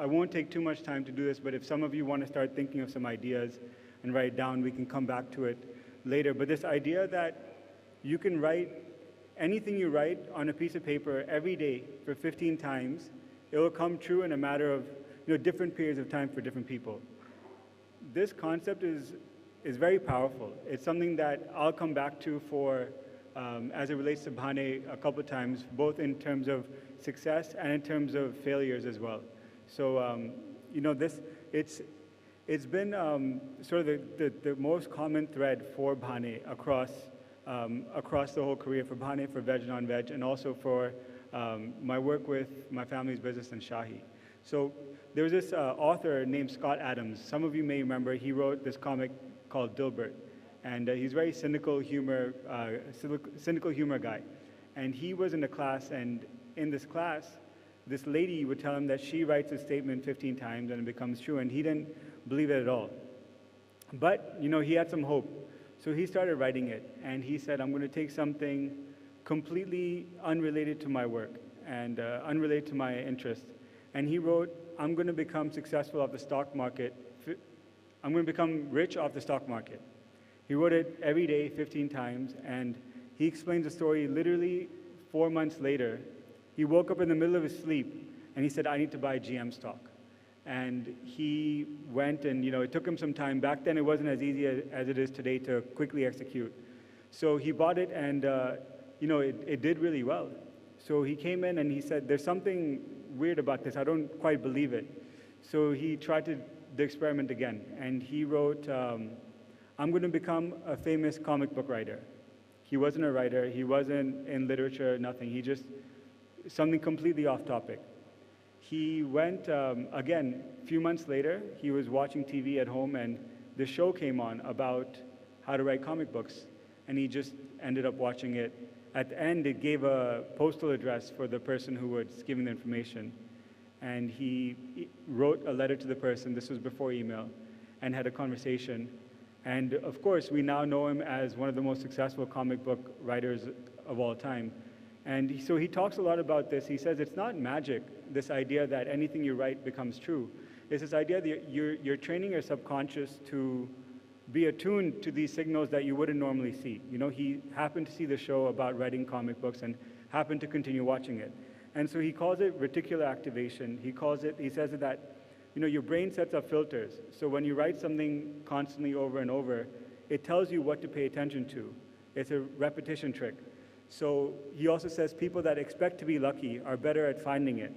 I won't take too much time to do this, but if some of you want to start thinking of some ideas and write it down, we can come back to it later. But this idea that you can write anything you write on a piece of paper every day for 15 times, it will come true in a matter of different periods of time for different people. This concept is very powerful. It's something that I'll come back to for, as it relates to Bhane a couple of times, both in terms of success and in terms of failures as well. So, it's been sort of the most common thread for Bhane across the whole career, for Bhane, for Veg Non-Veg, and also for my work with my family's business and Shahi. So there was this author named Scott Adams. Some of you may remember, he wrote this comic called Dilbert. And he's a very cynical humor guy. And he was in a class, and in this class, this lady would tell him that she writes a statement 15 times and it becomes true, and he didn't believe it at all. But, he had some hope. So he started writing it, and he said, I'm going to take something completely unrelated to my work and unrelated to my interest. And he wrote, I'm going to become successful off the stock market. I'm going to become rich off the stock market. He wrote it every day, 15 times, and he explains the story literally 4 months later. He woke up in the middle of his sleep, and he said, I need to buy GM stock. And he went, and it took him some time. Back then, it wasn't as easy as it is today to quickly execute. So he bought it, and it did really well. So he came in, and he said, there's something weird about this. I don't quite believe it. So he tried the experiment again, and he wrote, I'm going to become a famous comic book writer. He wasn't a writer. He wasn't in literature, nothing. He just, something completely off topic. He went, again, a few months later, he was watching TV at home, and the show came on about how to write comic books, and he just ended up watching it. At the end, it gave a postal address for the person who was giving the information, and he wrote a letter to the person, this was before email, and had a conversation. And of course, we now know him as one of the most successful comic book writers of all time. And so he talks a lot about this. He says it's not magic, this idea that anything you write becomes true. It's this idea that you're training your subconscious to be attuned to these signals that you wouldn't normally see. He happened to see the show about writing comic books and happened to continue watching it. And so he calls it reticular activation. He says that your brain sets up filters. So when you write something constantly over and over, it tells you what to pay attention to. It's a repetition trick. So he also says people that expect to be lucky are better at finding it.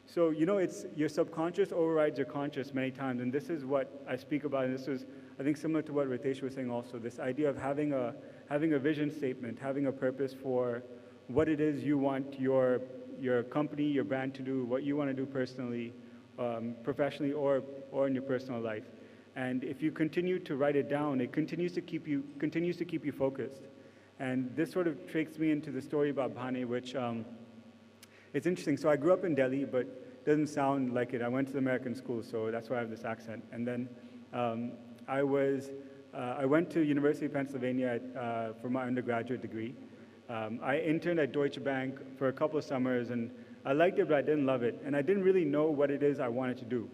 So, it's your subconscious overrides your conscious many times, and this is what I speak about, and this is, I think, similar to what Ritesh was saying also, this idea of having a vision statement, having a purpose for what it is you want your company, your brand to do, what you want to do personally, professionally, or in your personal life. And if you continue to write it down, it continues to keep you focused. And this sort of takes me into the story about Bhane, which it's interesting. So I grew up in Delhi, but it doesn't sound like it. I went to the American school, so that's why I have this accent. And then I went to University of Pennsylvania for my undergraduate degree. I interned at Deutsche Bank for a couple of summers, and I liked it, but I didn't love it. And I didn't really know what it is I wanted to do.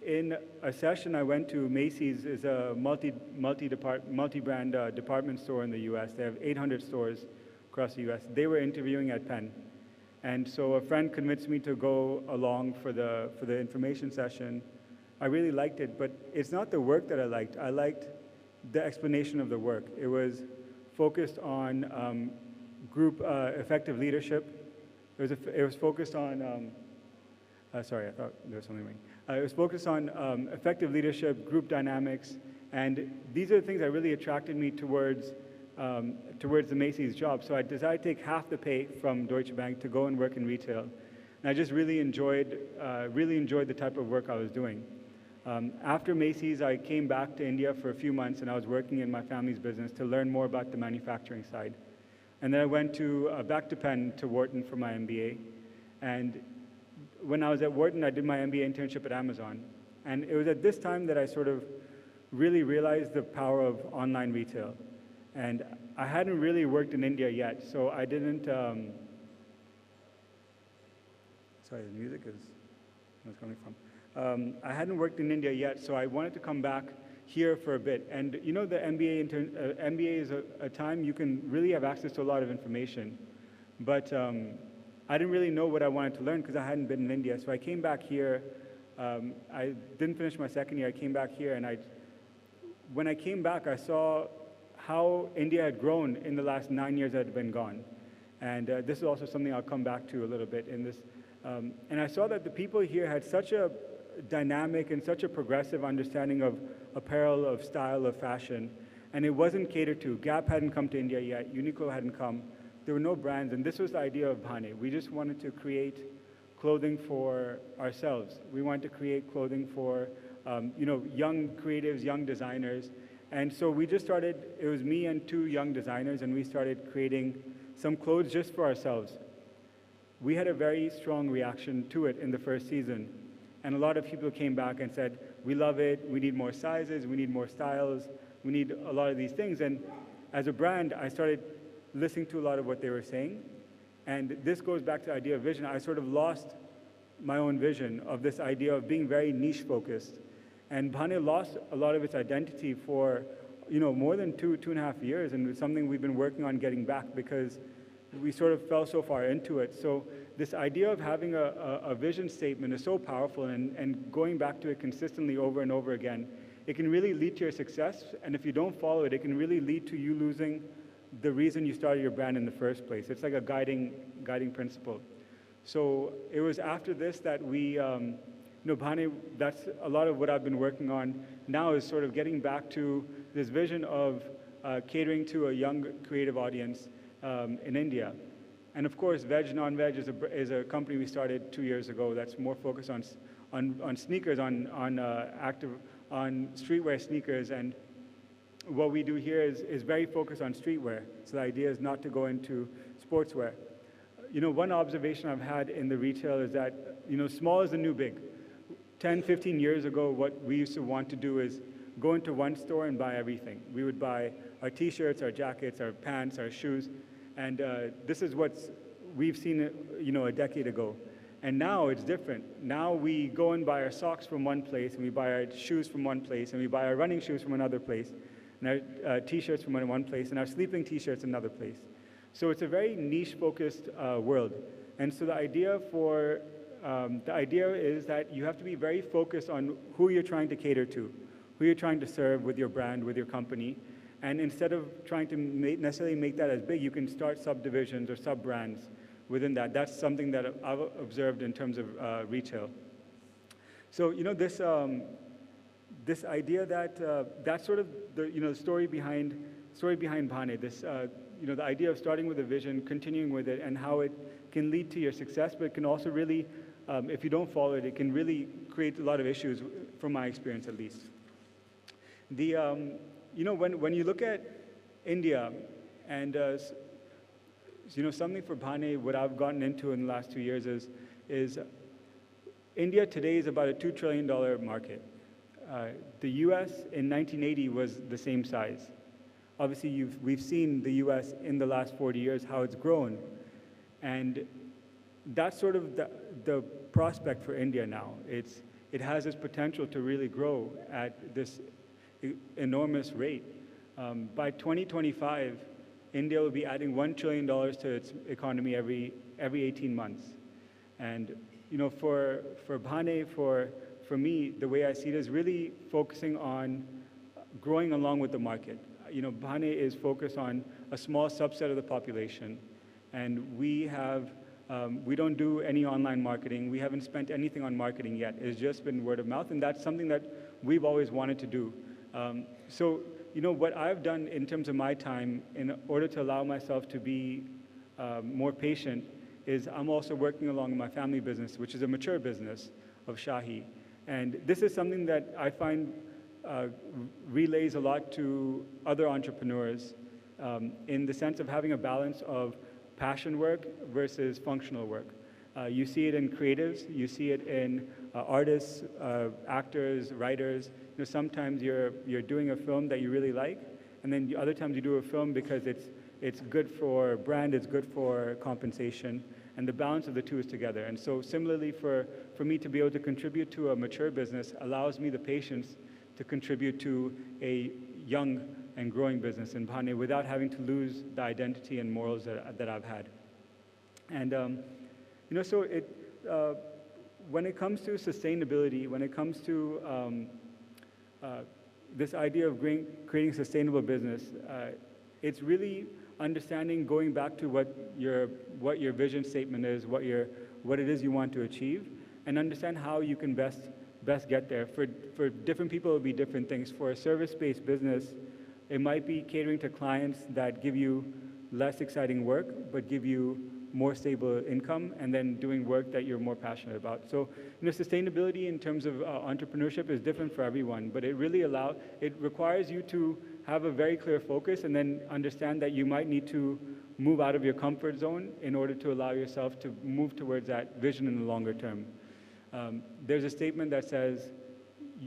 In a session I went to, Macy's is a multi-brand department store in the US. They have 800 stores across the US. They were interviewing at Penn. And so a friend convinced me to go along for the information session. I really liked it, but it's not the work that I liked. I liked the explanation of the work. It was focused on group effective leadership. It was focused on, sorry, I thought there was something wrong. It was focused on effective leadership, group dynamics, and these are the things that really attracted me towards the Macy's job. So I decided to take half the pay from Deutsche Bank to go and work in retail. And I just really enjoyed the type of work I was doing. After Macy's, I came back to India for a few months, and I was working in my family's business to learn more about the manufacturing side. And then I went back to Penn to Wharton for my MBA. And when I was at Wharton, I did my MBA internship at Amazon. And it was at this time that I sort of really realized the power of online retail. And I hadn't really worked in India yet, so I didn't, sorry, the music is I was coming from. I hadn't worked in India yet, so I wanted to come back here for a bit. And you know, the MBA is a time you can really have access to a lot of information. But I didn't really know what I wanted to learn because I hadn't been in India. So I came back here. I didn't finish my second year. I came back here, and when I came back, I saw how India had grown in the last 9 years that had been gone. And this is also something I'll come back to a little bit in this. And I saw that the people here had such a dynamic and such a progressive understanding of apparel, of style, of fashion. And it wasn't catered to. Gap hadn't come to India yet. Uniqlo hadn't come. There were no brands. And this was the idea of Bhane. We just wanted to create clothing for ourselves. We wanted to create clothing for young creatives, young designers. And so we just started, it was me and 2 young designers, and we started creating some clothes just for ourselves. We had a very strong reaction to it in the first season. And a lot of people came back and said, we love it, we need more sizes, we need more styles, we need a lot of these things. And as a brand, I started listening to a lot of what they were saying. And this goes back to the idea of vision. I sort of lost my own vision of this idea of being very niche focused. And Bhane lost a lot of its identity for more than 2.5 years, and it's something we've been working on getting back because we sort of fell so far into it. So this idea of having a vision statement is so powerful, and going back to it consistently over and over again, it can really lead to your success, and if you don't follow it, it can really lead to you losing the reason you started your brand in the first place. It's like a guiding principle. So it was after this that we, Bhane, that's a lot of what I've been working on now, is sort of getting back to this vision of catering to a young creative audience in India. And of course, Veg Non-Veg is a company we started 2 years ago that's more focused on sneakers, on streetwear sneakers. And what we do here is very focused on streetwear. So the idea is not to go into sportswear. One observation I've had in the retail is that, small is the new big. 10, 15 years ago, what we used to want to do is go into one store and buy everything. We would buy our t-shirts, our jackets, our pants, our shoes. And this is what we've seen, a decade ago. And now it's different. Now we go and buy our socks from one place, and we buy our shoes from one place, and we buy our running shoes from another place, and our t-shirts from one place, and our sleeping t-shirts another place. So it's a very niche-focused world. And so the idea is that you have to be very focused on who you're trying to cater to, who you're trying to serve with your brand, with your company. And instead of trying to necessarily make that as big, you can start subdivisions or sub-brands within that. That's something that I've observed in terms of retail. So, this idea that that's sort of the story behind Bhane. This the idea of starting with a vision, continuing with it, and how it can lead to your success, but it can also really, if you don't follow it, it can really create a lot of issues, from my experience at least. The when you look at India, and something for Bhane, what I've gotten into in the last 2 years is India today is about a $2 trillion market. The US in 1980 was the same size. Obviously, we've seen the US in the last 40 years, how it's grown. And that's sort of the prospect for India now. It has this potential to really grow at this enormous rate. By 2025, India will be adding $1 trillion to its economy every 18 months. And for Bhane, for me, the way I see it is really focusing on growing along with the market. Bhane is focused on a small subset of the population, and we don't do any online marketing. We haven't spent anything on marketing yet. It's just been word of mouth, and that's something that we've always wanted to do. So, what I've done in terms of my time in order to allow myself to be more patient is I'm also working along my family business, which is a mature business of Shahi. And this is something that I find relays a lot to other entrepreneurs in the sense of having a balance of passion work versus functional work. You see it in creatives, you see it in artists, actors, writers. Sometimes you're doing a film that you really like, and then other times you do a film because it's good for brand, it's good for compensation, and the balance of the two is together. And so similarly for for me to be able to contribute to a mature business allows me the patience to contribute to a young and growing business in Bhane without having to lose the identity and morals that I've had. And so when it comes to sustainability, when it comes to this idea of creating sustainable business, it's really understanding, going back to what your vision statement is, what it is you want to achieve, and understand how you can best get there. For different people, it will be different things. For a service-based business, it might be catering to clients that give you less exciting work, but give you more stable income, and then doing work that you're more passionate about. So, sustainability in terms of entrepreneurship is different for everyone, but it requires you to have a very clear focus, and then understand that you might need to move out of your comfort zone in order to allow yourself to move towards that vision in the longer term. There's a statement that says,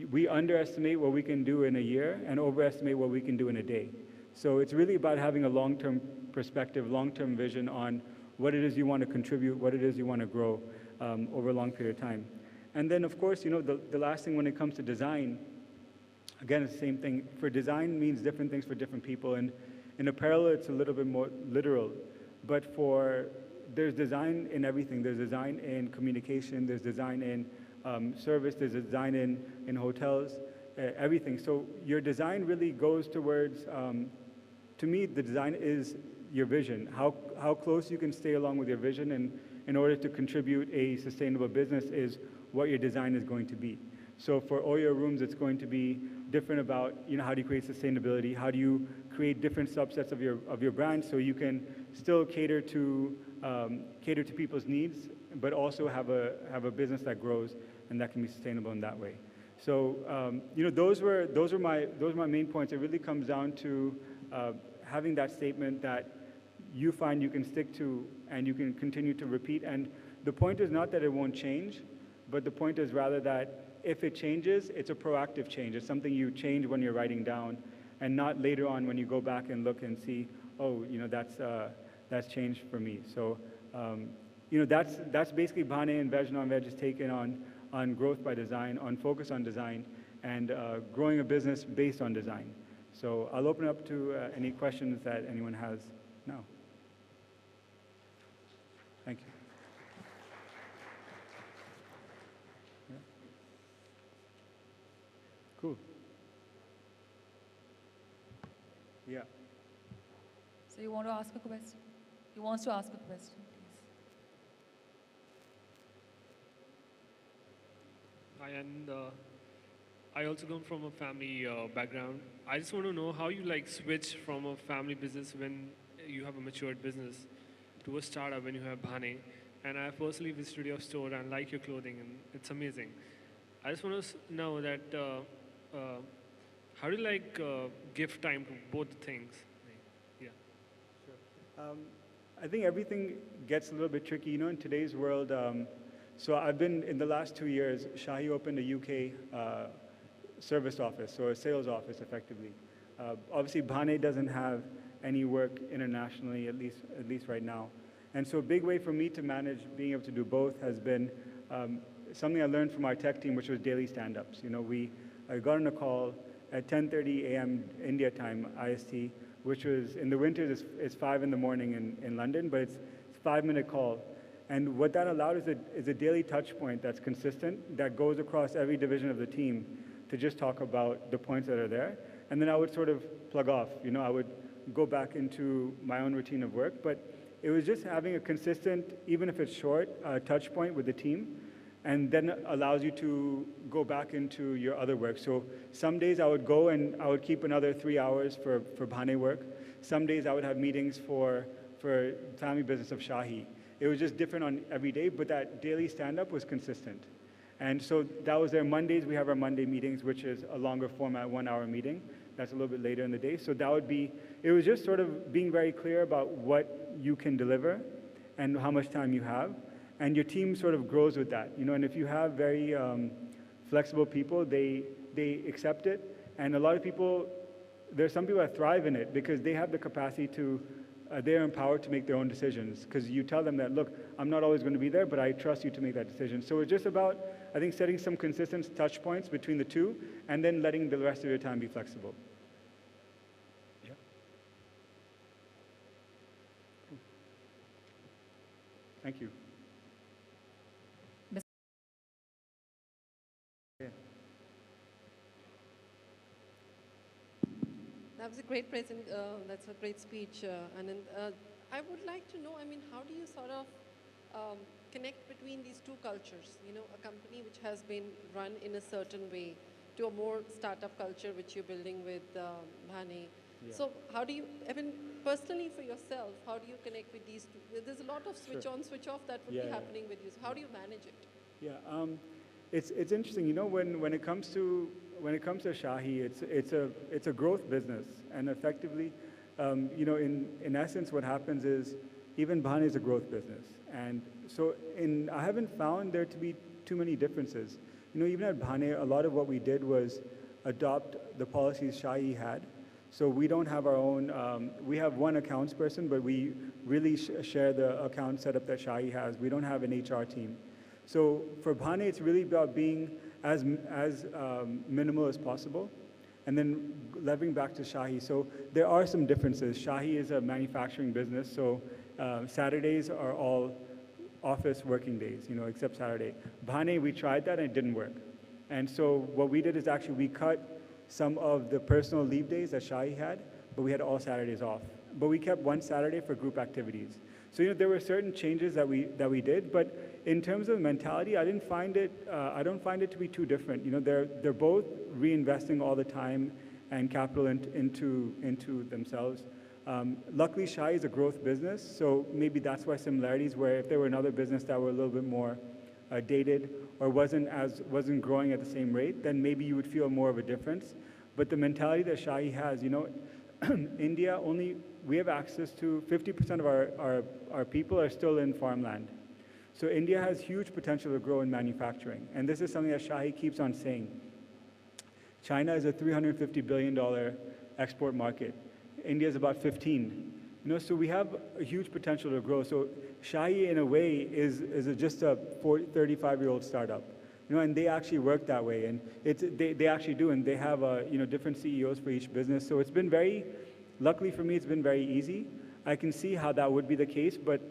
we underestimate what we can do in a year and overestimate what we can do in a day. So it's really about having a long-term perspective, long-term vision on what it is you want to contribute, what it is you want to grow over a long period of time. And then, of course, the last thing when it comes to design, again, it's the same thing. For design means different things for different people. And in apparel, it's a little bit more literal. But there's design in everything. There's design in communication. There's design in service. There's design in hotels, everything. So your design really goes towards, to me, the design is your vision, how close you can stay along with your vision, and in order to contribute a sustainable business is what your design is going to be. So for all your rooms, it's going to be different about, how do you create sustainability? How do you create different subsets of your brand so you can still cater to people's needs, but also have a business that grows and that can be sustainable in that way. So those were my main points. It really comes down to having that statement that you find you can stick to and you can continue to repeat. And the point is not that it won't change, but the point is rather that if it changes, it's a proactive change. It's something you change when you're writing down, and not later on when you go back and look and see, oh, that's changed for me. So that's basically Bhane and Veg Non-Veg is taken on growth by design, on focus on design, and growing a business based on design. So I'll open up to any questions that anyone has now. Thank you. Yeah. Cool. Yeah. So you want to ask a question? He wants to ask a question, please. Hi, and I also come from a family background. I just want to know how you switch from a family business when you have a matured business to a startup when you have Bhane. And I personally visited your store and like your clothing, and it's amazing. I just want to know that how do you give time to both things? Yeah. Sure. I think everything gets a little bit tricky, in today's world. So I've been, in the last 2 years, Shahi opened a UK service office, so a sales office, effectively. Obviously, Bhane doesn't have any work internationally, at least right now. And so a big way for me to manage being able to do both has been something I learned from our tech team, which was daily stand-ups. I got on a call at 10:30 a.m. India time, IST, which was, in the winters, it's 5 in the morning in London, but it's a 5-minute call. And what that allowed is a daily touch point that's consistent, that goes across every division of the team to just talk about the points that are there. And then I would sort of plug off. I would go back into my own routine of work. But it was just having a consistent, even if it's short, touch point with the team, and then allows you to go back into your other work. So some days I would go and I would keep another 3 hours for Bhane work. Some days I would have meetings for family business of Shahi. It was just different on every day, but that daily stand-up was consistent. And so that was there. Mondays, we have our Monday meetings, which is a longer format, 1-hour meeting. That's a little bit later in the day. So that would be, it was just sort of being very clear about what you can deliver and how much time you have. And your team sort of grows with that. And if you have very flexible people, they accept it. And a lot of people, there's some people that thrive in it because they have the capacity to they're empowered to make their own decisions because you tell them that, look, I'm not always going to be there, but I trust you to make that decision. So it's just about, I think, setting some consistent touch points between the two and then letting the rest of your time be flexible. Yeah. Thank you. That was a great present. That's a great speech, Anand. I would like to know. I mean, how do you sort of connect between these two cultures? You know, a company which has been run in a certain way to a more startup culture which you're building with Bhane. Yeah. So, how do you? I mean, personally for yourself, how do you connect with these two? There's a lot of switch on, switch off that would be happening with you. So, how do you manage it? Yeah. It's interesting. You know, when it comes to Shahi, it's a growth business, and effectively, you know, in essence, what happens is even Bhane is a growth business, and so I haven't found there to be too many differences. You know, even at Bhane, a lot of what we did was adopt the policies Shahi had. So we don't have our own. We have one accounts person, but we really share the account setup that Shahi has. We don't have an HR team. So for Bhane, it's really about being as minimal as possible, and then leveraging back to Shahi. So there are some differences. Shahi is a manufacturing business, so Saturdays are all office working days, you know, except Saturday. Bhane, we tried that and it didn't work. And so what we did is actually we cut some of the personal leave days that Shahi had, but we had all Saturdays off. But we kept one Saturday for group activities. So, you know, there were certain changes that we did, but in terms of mentality, I don't find it to be too different. You know, they're both reinvesting all the time and capital into themselves. Luckily, Shahi is a growth business, so maybe that's why similarities. Where if there were another business that were a little bit more dated or wasn't growing at the same rate, then maybe you would feel more of a difference. But the mentality that Shahi has, you know, India we have access to 50% of our people are still in farmland. So India has huge potential to grow in manufacturing. And this is something that Shahi keeps on saying. China is a $350 billion export market. India is about 15. You know, so we have a huge potential to grow. So Shahi, in a way, is just a 35-year-old startup. You know, and they actually work that way. And they actually do. And they have, you know, different CEOs for each business. So it's been luckily for me, it's been very easy. I can see how that would be the case, but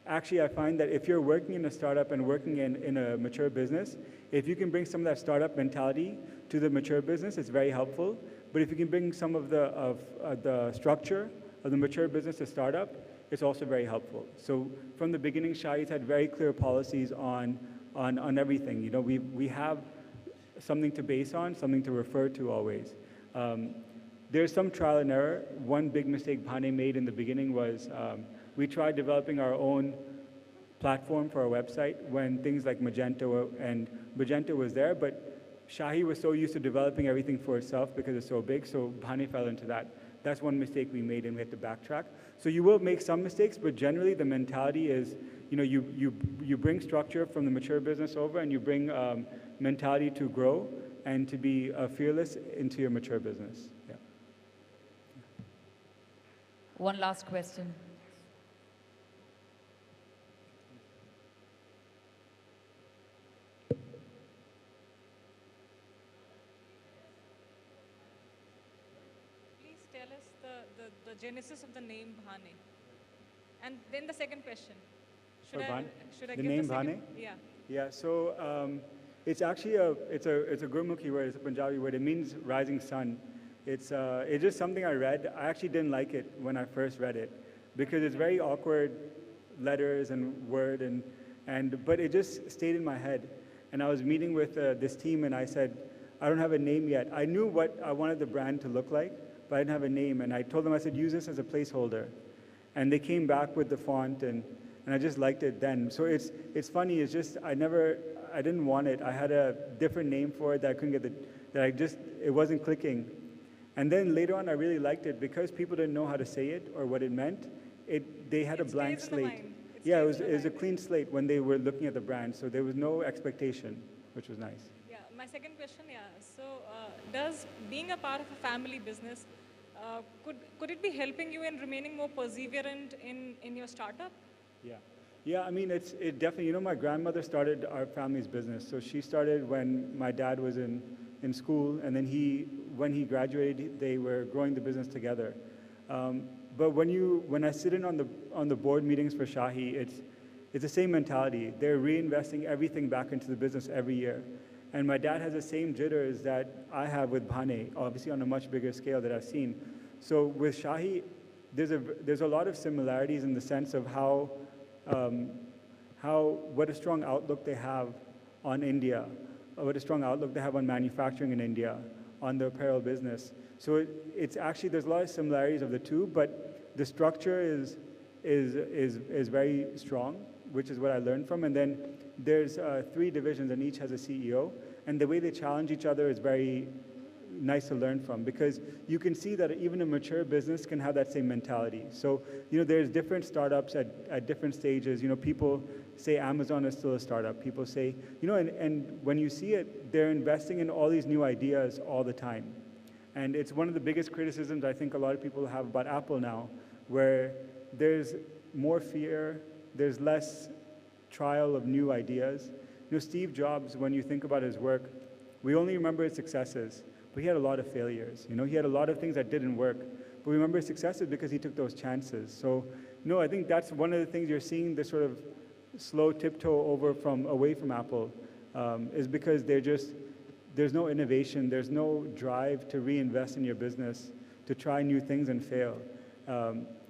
actually I find that if you're working in a startup and working in a mature business, if you can bring some of that startup mentality to the mature business, it's very helpful. But if you can bring some of the structure of the mature business to startup, it's also very helpful. So from the beginning, Shahi's had very clear policies on everything. You know, we have something to base on, something to refer to always. There's some trial and error. One big mistake Bhane made in the beginning was we tried developing our own platform for our website when things like Magento was there, but Shahi was so used to developing everything for itself because it's so big, so Bhane fell into that. That's one mistake we made, and we had to backtrack. So you will make some mistakes, but generally the mentality is, you know, you bring structure from the mature business over, and you bring mentality to grow and to be fearless into your mature business. Yeah. One last question. Please tell us the genesis of the name Bhane. And then the second question. Should I the give name the second? Bhane? Yeah. Yeah, so it's actually it's a Gurmukhi word, it's a Punjabi word. It means rising sun. It's just something I read. I actually didn't like it when I first read it because it's very awkward letters and word, but it just stayed in my head. And I was meeting with this team, and I said, I don't have a name yet. I knew what I wanted the brand to look like, but I didn't have a name. And I told them, I said, use this as a placeholder. And they came back with the font, and I just liked it then. So it's funny. It's just I didn't want it. I had a different name for it that I couldn't get it wasn't clicking. And then later on, I really liked it because people didn't know how to say it or what it meant. They had a blank slate. Yeah, it was a clean slate when they were looking at the brand, so there was no expectation, which was nice. Yeah, my second question, yeah. So does being a part of a family business, Could it be helping you in remaining more perseverant in your startup? Yeah. Yeah, I mean, it definitely, my grandmother started our family's business. So she started when my dad was in school, and then when he graduated, they were growing the business together. But when I sit in on the board meetings for Shahi, it's the same mentality. They're reinvesting everything back into the business every year. And my dad has the same jitters that I have with Bhane, obviously on a much bigger scale that I've seen. So with Shahi, there's a lot of similarities in the sense of what a strong outlook they have on India, what a strong outlook they have on manufacturing in India, on the apparel business. So it's actually, there's a lot of similarities of the two, but the structure is very strong, which is what I learned from. And then there's 3 divisions, and each has a CEO. And the way they challenge each other is very nice to learn from, because you can see that even a mature business can have that same mentality. So, there's different startups at different stages. People say Amazon is still a startup. People say, and when you see it, they're investing in all these new ideas all the time. And it's one of the biggest criticisms I think a lot of people have about Apple now, where there's more fear, there's less trial of new ideas. Steve Jobs, when you think about his work, we only remember his successes, but he had a lot of failures. He had a lot of things that didn't work, but we remember his successes because he took those chances. So, I think that's one of the things you're seeing, this sort of slow tiptoe away from Apple, is because there's no innovation, there's no drive to reinvest in your business, to try new things and fail.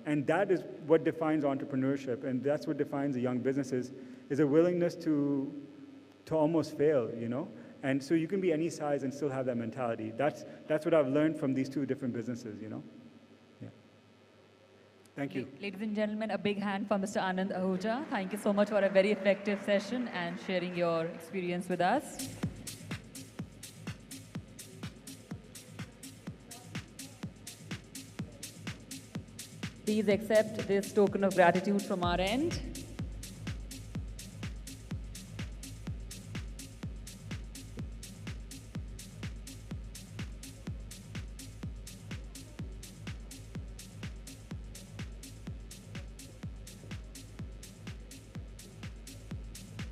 And that is what defines entrepreneurship, and that's what defines the young businesses, is a willingness to almost fail, And so you can be any size and still have that mentality. That's what I've learned from these 2 different businesses, Yeah. Thank you. Ladies and gentlemen, a big hand for Mr. Anand Ahuja. Thank you so much for a very effective session and sharing your experience with us. Please accept this token of gratitude from our end.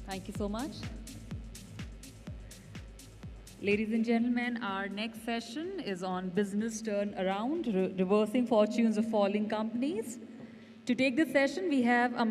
Thank you so much. Ladies and gentlemen, our next session is on business turnaround, reversing fortunes of falling companies. To take this session, we have among